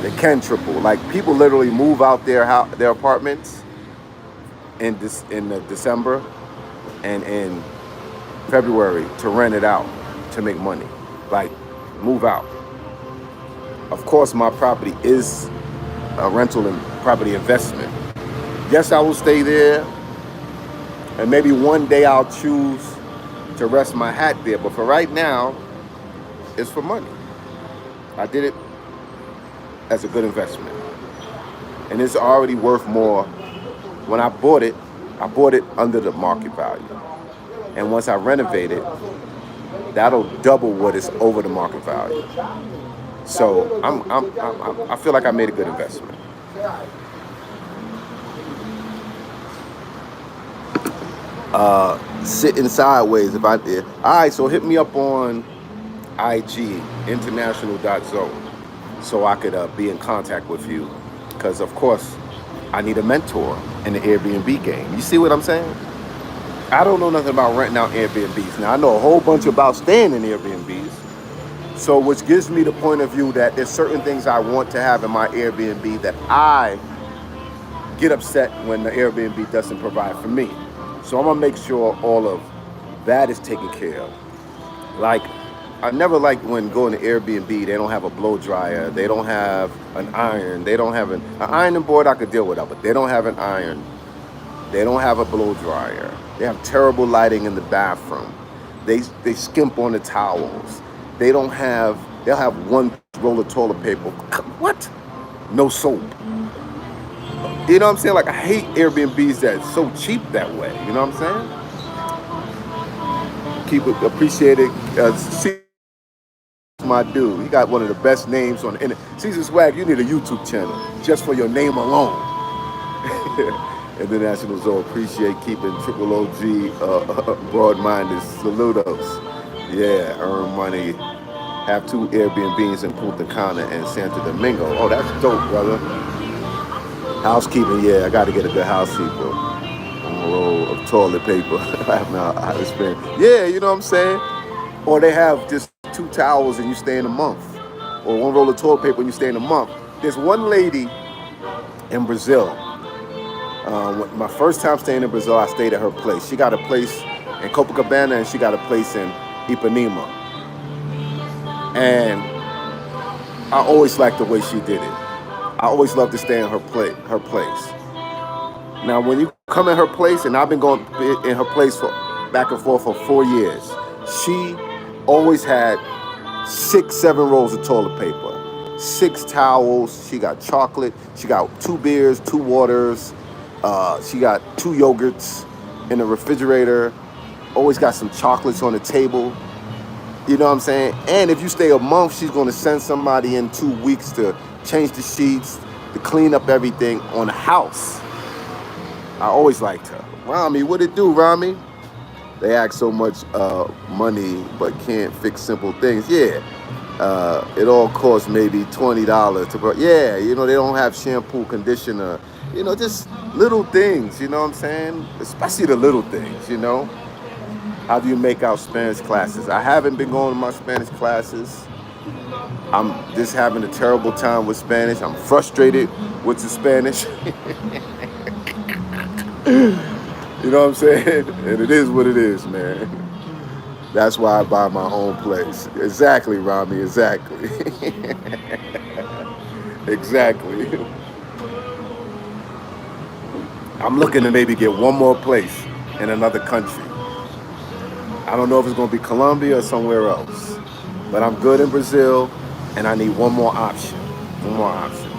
They can triple. Like people literally move out their apartments in December and in February to rent it out to make money. Like move out. Of course, my property is a rental and property investment. Yes, I will stay there, and maybe one day I'll choose to rest my hat there. But for right now, it's for money. I did it as a good investment, and it's already worth more. When I bought it under the market value, and once I renovate it, that'll double what is over the market value. So I feel like I made a good investment. Sitting sideways if I did. All right, so hit me up on IG international.zone so I could be in contact with you, because of course I need a mentor in the Airbnb game. You see what I'm saying? I don't know nothing about renting out Airbnbs. Now I know a whole bunch about staying in Airbnbs. So which gives me the point of view that there's certain things I want to have in my Airbnb that I get upset when the Airbnb doesn't provide for me. So I'm gonna make sure all of that is taken care of. Like, I never like when going to Airbnb, they don't have a blow dryer, they don't have an iron, they don't have an ironing board I could deal with that, but they don't have an iron, they don't have a blow dryer, they have terrible lighting in the bathroom, they skimp on the towels, they'll have one roll of toilet paper. What? No soap. You know what I'm saying? Like I hate Airbnbs that's so cheap that way. You know what I'm saying? Keep it appreciated. My dude, he got one of the best names on the internet. Caesar Swag, you need a YouTube channel just for your name alone. International Zone, appreciate keeping Triple OG broad-minded. Saludos. Yeah, earn money. Have 2 Airbnbs in Punta Cana and Santo Domingo. Oh, that's dope, brother. Housekeeping, yeah, I got to get a good housekeeper. A roll of toilet paper. I have now how to spend. Yeah, you know what I'm saying? Or they have just 2 towels and you stay in a month. Or one roll of toilet paper and you stay in a month. There's one lady in Brazil. My first time staying in Brazil, I stayed at her place. She got a place in Copacabana and she got a place in Ipanema. And I always liked the way she did it. I always loved to stay in her place. Now, when you come in her place, and I've been going in her place for back and forth for 4 years, she always had 6, 7 rolls of toilet paper, 6 towels. She got chocolate. She got 2 beers, 2 waters. She got 2 yogurts in the refrigerator. Always got some chocolates on the table. You know what I'm saying? And if you stay a month, she's going to send somebody in 2 weeks to change the sheets, to clean up everything on the house. I always liked her. Rami, what it do, Rami? They ask so much money but can't fix simple things. Yeah, it all costs maybe $20 to. Yeah, they don't have shampoo, conditioner. Just little things. You know what I'm saying? Especially the little things. How do you make out Spanish classes? I haven't been going to my Spanish classes. I'm just having a terrible time with Spanish. I'm frustrated with the Spanish. You know what I'm saying? And it is what it is, man. That's why I buy my own place. Exactly, Rami, exactly. Exactly. I'm looking to maybe get one more place in another country. I don't know if it's going to be Colombia or somewhere else. But I'm good in Brazil, and I need one more option. One more option.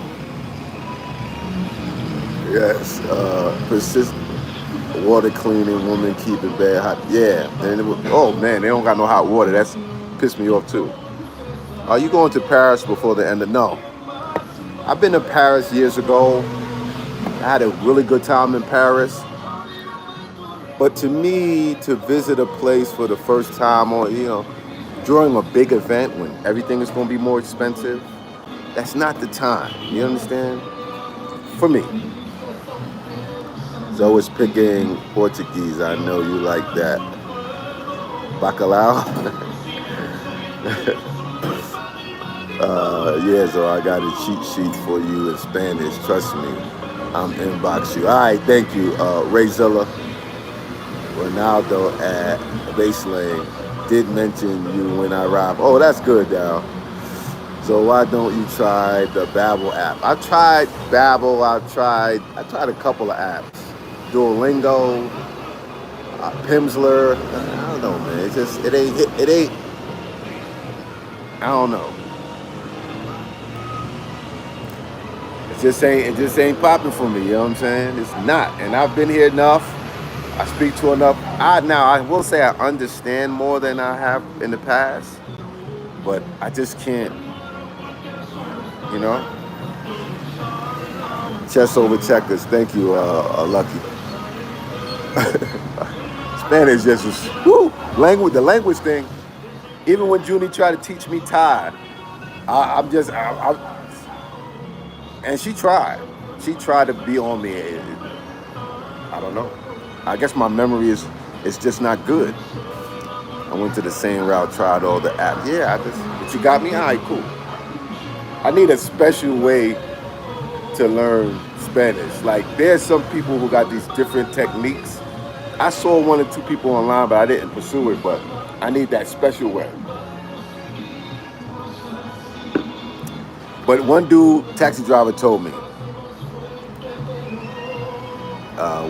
Yes, persistent. Water cleaning, woman keeping bad hot. Yeah, oh man, they don't got no hot water. That's pissed me off too. Are you going to Paris before the end of? No. I've been to Paris years ago. I had a really good time in Paris. But to me, to visit a place for the first time, or during a big event when everything is going to be more expensive, that's not the time. You understand? For me. So it's picking Portuguese. I know you like that. Bacalao? Yeah, so I got a cheat sheet for you in Spanish. Trust me. I'm inbox you. All right, thank you. Rayzilla. Ronaldo at Baseline did mention you when I arrived. Oh, that's good, Dal. So why don't you try the Babbel app? I tried Babbel. I tried a couple of apps. Duolingo, Pimsleur. I don't know, man. It ain't. I don't know. It just ain't popping for me. You know what I'm saying? It's not. And I've been here enough. I speak to enough. I will say I understand more than I have in the past, but I just can't. Chess over checkers. Thank you, Lucky. Spanish just was language. The language thing. Even when Junie tried to teach me Thai, and she tried. She tried to be on me. I don't know. I guess my memory is just not good. I went to the same route, tried all the apps. Yeah, but you got me? All right, cool. I need a special way to learn Spanish. Like, there's some people who got these different techniques. I saw 1 or 2 people online, but I didn't pursue it. But I need that special way. But one dude, taxi driver, told me,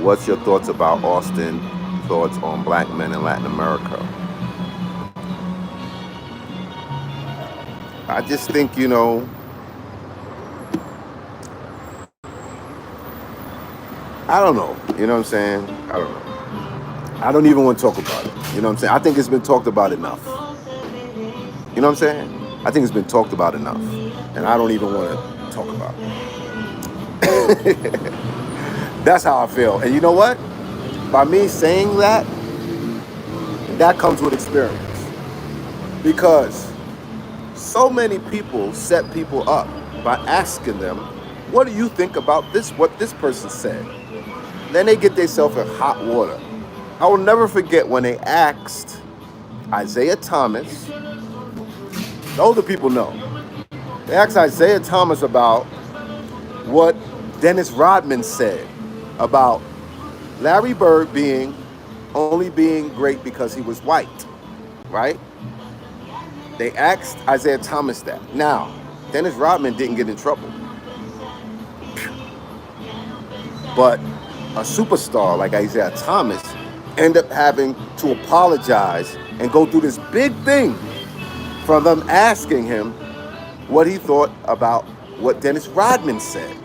what's your thoughts about Austin? Thoughts on black men in Latin America? I just think, I don't know. You know what I'm saying? I don't know. I don't even want to talk about it. You know what I'm saying? I think it's been talked about enough. You know what I'm saying? I think it's been talked about enough. And I don't even want to talk about it. That's how I feel. And you know what? By me saying that, that comes with experience. Because so many people set people up by asking them, what do you think about this, what this person said? Then they get themselves in hot water. I will never forget when they asked Isaiah Thomas, the older people know, they asked Isaiah Thomas about what Dennis Rodman said about Larry Bird only being great because he was white, right? They asked Isaiah Thomas that. Now, Dennis Rodman didn't get in trouble, but a superstar like Isaiah Thomas ended up having to apologize and go through this big thing from them asking him what he thought about what Dennis Rodman said.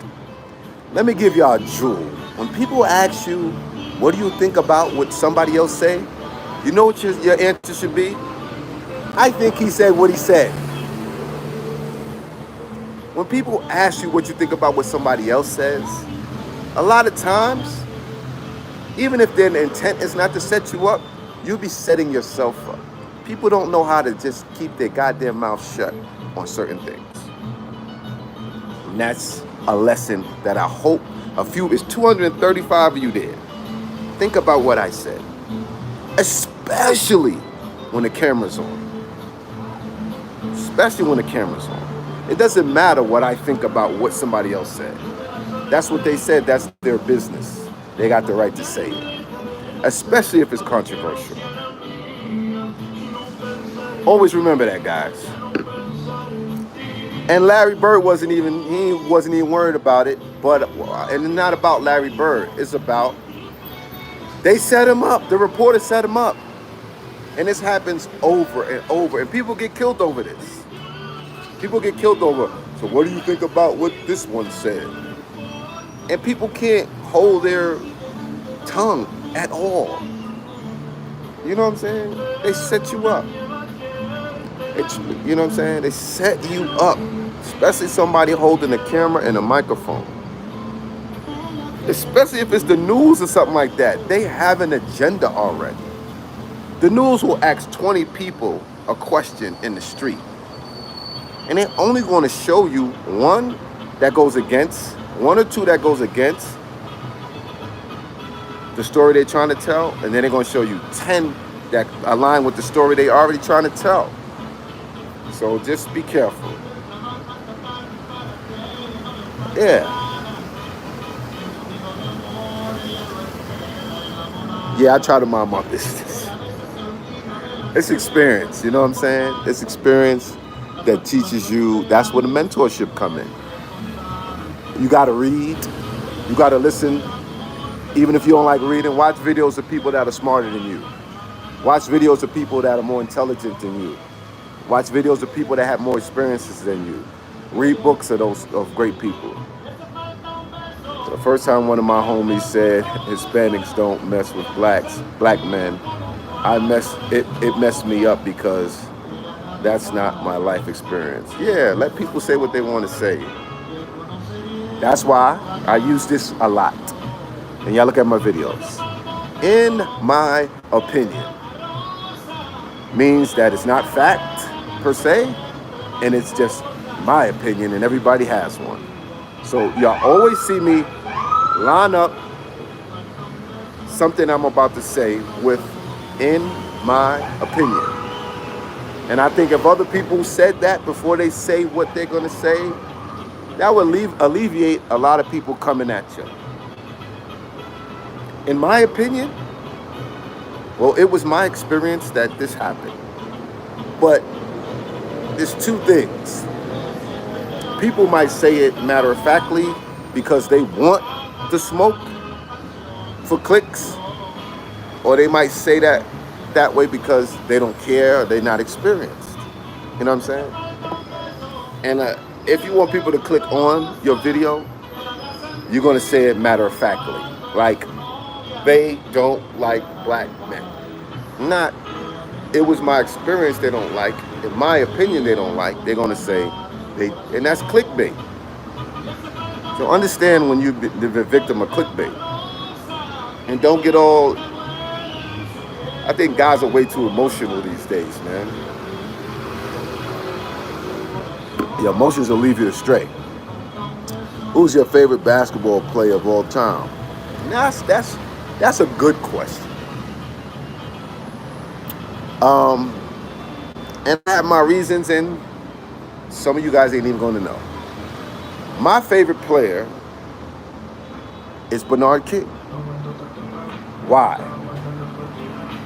Let me give y'all a jewel. When people ask you, what do you think about what somebody else say? You know what your answer should be? I think he said what he said. When people ask you what you think about what somebody else says, a lot of times, even if their intent is not to set you up, you'll be setting yourself up. People don't know how to just keep their goddamn mouth shut on certain things. And that's a lesson that I hope it's 235 of you there. Think about what I said, especially when the camera's on. Especially when the camera's on. It doesn't matter what I think about what somebody else said. That's what they said. That's their business. They got the right to say it, especially if it's controversial. Always remember that, guys. And Larry Bird wasn't even worried about it. And it's not about Larry Bird. It's about they set him up. The reporter set him up. And this happens over and over. And people get killed over this. People get killed over, so what do you think about what this one said? And people can't hold their tongue at all. You know what I'm saying? They set you up. You know what I'm saying? They set you up. Especially somebody holding a camera and a microphone. Especially if it's the news or something like that. They have an agenda already. The news will ask 20 people a question in the street. And they're only going to show you one or two that goes against the story they're trying to tell. And then they're going to show you 10 that align with the story they're already trying to tell. So just be careful. Yeah. Yeah, I try to mind my business. It's experience, you know what I'm saying? It's experience that teaches you. That's where the mentorship come in. You got to read. You got to listen. Even if you don't like reading, watch videos of people that are smarter than you. Watch videos of people that are more intelligent than you. Watch videos of people that have more experiences than you. Read books of great people. The first time one of my homies said Hispanics don't mess with black men, it messed me up because that's not my life experience. Yeah, let people say what they want to say. That's why I use this a lot. And y'all look at my videos. In my opinion means that it's not fact per se, and it's just my opinion, and everybody has one. So y'all always see me line up something I'm about to say with in my opinion. And I think if other people said that before they say what they're going to say, that would alleviate a lot of people coming at you. In my opinion, well, it was my experience that this happened. But there's two things. People might say it matter-of-factly because they want the smoke for clicks, or they might say that way because they don't care or they're not experienced. You know what I'm saying? And if you want people to click on your video, you're going to say it matter-of-factly. Like, they don't like black men. Not, it was my experience they don't like. In my opinion, they don't like. They're going to say, and that's clickbait. So understand when you're the victim of clickbait. And don't get all, I think guys are way too emotional these days, man. Your emotions will leave you astray. Who's your favorite basketball player of all time? Now, that's a good question. And I have my reasons, and some of you guys ain't even going to know. My favorite player It's Bernard King. Why?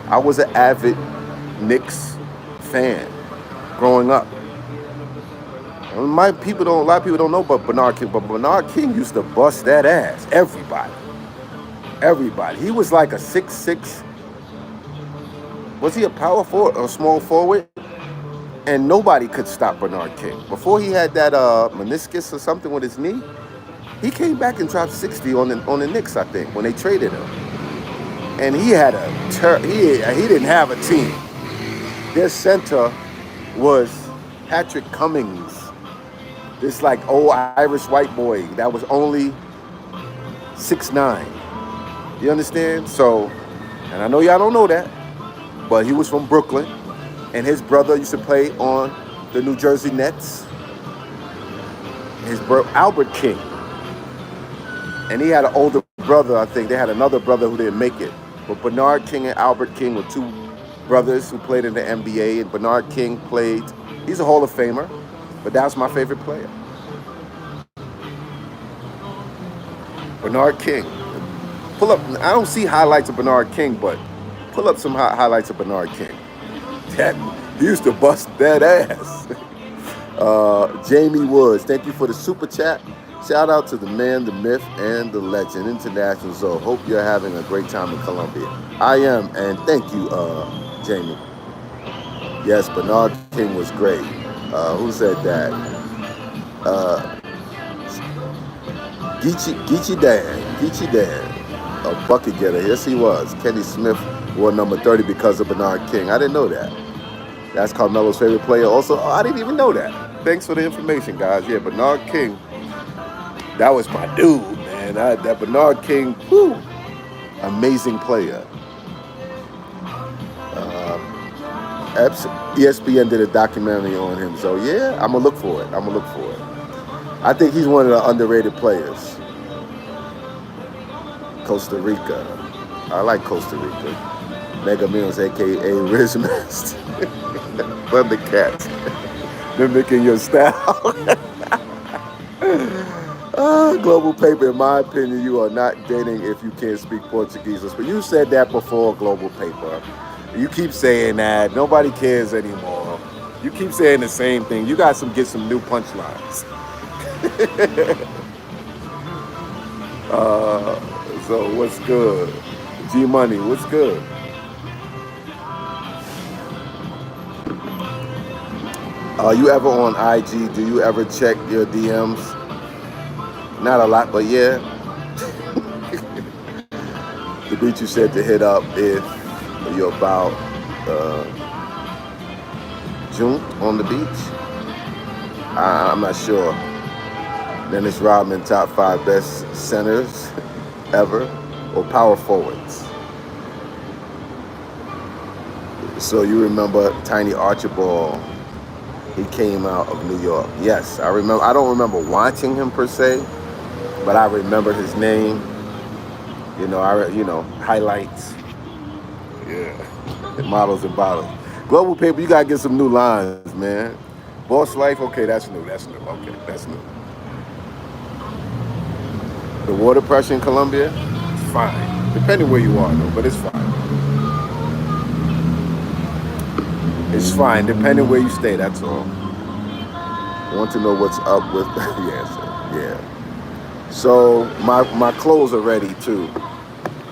I was an avid Knicks fan growing up. My people don't. A lot of people don't know about Bernard King, but Bernard King used to bust that ass. Everybody. He was like a 6'6". Was he a power forward or small forward? And nobody could stop Bernard King. Before he had that meniscus or something with his knee, he came back and dropped 60 on the Knicks, I think, when they traded him. And he had he didn't have a team. Their center was Patrick Cummings, this like old Irish white boy that was only 6'9". You understand? So, and I know y'all don't know that, but he was from Brooklyn, and his brother used to play on the New Jersey Nets. His brother Albert King, and he had an older brother. I think they had another brother who didn't make it. But Bernard King and Albert King were two brothers who played in the NBA, and Bernard King played. He's a Hall of Famer, but that's my favorite player. Bernard King. Pull up. I don't see highlights of Bernard King, but pull up some highlights of Bernard King. That he used to bust that ass. Jamie Woods, thank you for the super chat. Shout out to the man, the myth, and the legend, International Zoe. Hope you're having a great time in Colombia. I am, and thank you, Jamie. Yes, Bernard King was great. Who said that? Geechee Dan, a bucket getter. Yes, he was. Kenny Smith wore number 30 because of Bernard King. I didn't know that. That's Carmelo's favorite player. Also, I didn't even know that. Thanks for the information, guys. Yeah, Bernard King. That was my dude, man. That Bernard King, whew, amazing player. ESPN did a documentary on him, so yeah, I'm gonna look for it. I think he's one of the underrated players. Costa Rica. I like Costa Rica. Mega Millions, aka Rizmast. Thundercats. Mimicking your style. Global Paper, in my opinion, you are not dating if you can't speak Portuguese. But you said that before, Global Paper. You keep saying that. Nobody cares anymore. You keep saying the same thing. You got get some new punchlines. So what's good? G Money, what's good? Are you ever on IG? Do you ever check your DMs? Not a lot, but yeah. The beat you said to hit up if you're about June on the beach. I'm not sure. Dennis Rodman, top 5 best centers ever, or power forwards. So you remember Tiny Archibald? He came out of New York. Yes, I remember. I don't remember watching him per se, but I remember his name. Highlights. Yeah, models and bottles. Global Paper, you gotta get some new lines, man. Boss Life, okay, that's new. Okay, that's new. The water pressure in Colombia, it's fine. Depending where you are, though, but it's fine. It's fine, depending where you stay, that's all. Want to know what's up with, yeah. So my clothes are ready, too.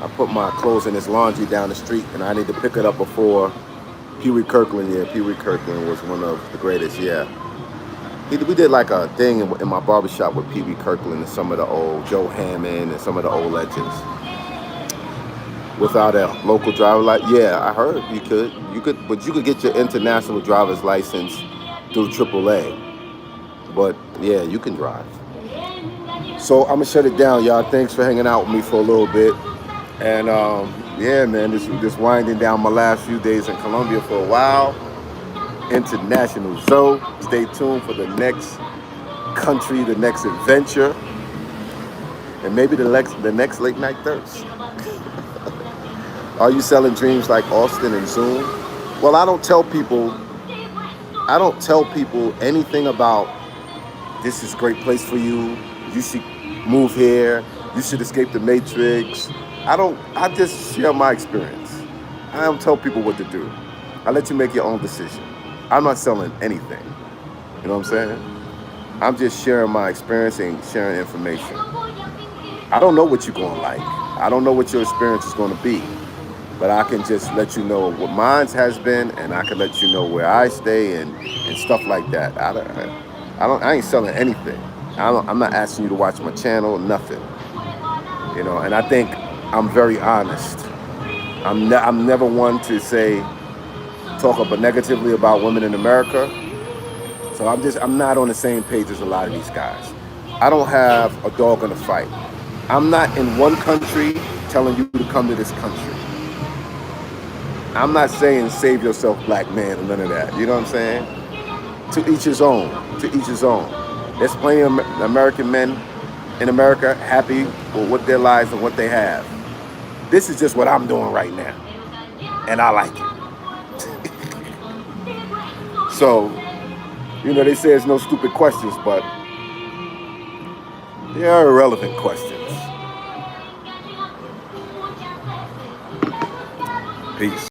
I put my clothes in this laundry down the street, and I need to pick it up before Pee Wee Kirkland. Yeah, Pee Wee Kirkland was one of the greatest, yeah. We did like a thing in my barbershop with Pee Wee Kirkland and some of the old Joe Hammond and some of the old legends. Without a local driver license, yeah, I heard you could get your international driver's license through AAA. But yeah, you can drive. So I'm gonna shut it down, y'all. Thanks for hanging out with me for a little bit. And yeah, man, this winding down my last few days in Colombia for a while. International Zoe. Stay tuned for the next country, the next adventure, and maybe the next late night thirst. Are you selling dreams like Austin and Zoom? Well, I don't tell people anything about this is a great place for you. You should move here. You should escape the matrix. I just share my experience. I don't tell people what to do. I let you make your own decision. I'm not selling anything. You know what I'm saying? I'm just sharing my experience and sharing information. I don't know what you're going to like. I don't know what your experience is going to be. But I can just let you know what mine has been, and I can let you know where I stay and stuff like that. I ain't selling anything. I'm not asking you to watch my channel, nothing. You know, and I think I'm very honest. I'm never one to say talk about negatively about women in America. So I'm not on the same page as a lot of these guys. I don't have a dog in the fight. I'm not in one country telling you to come to this country. I'm not saying save yourself, black man, or none of that. You know what I'm saying? To each his own. To each his own. There's plenty of American men in America happy with their lives and what they have. This is just what I'm doing right now, and I like it. So, you know, they say there's no stupid questions, but they are irrelevant questions. Peace.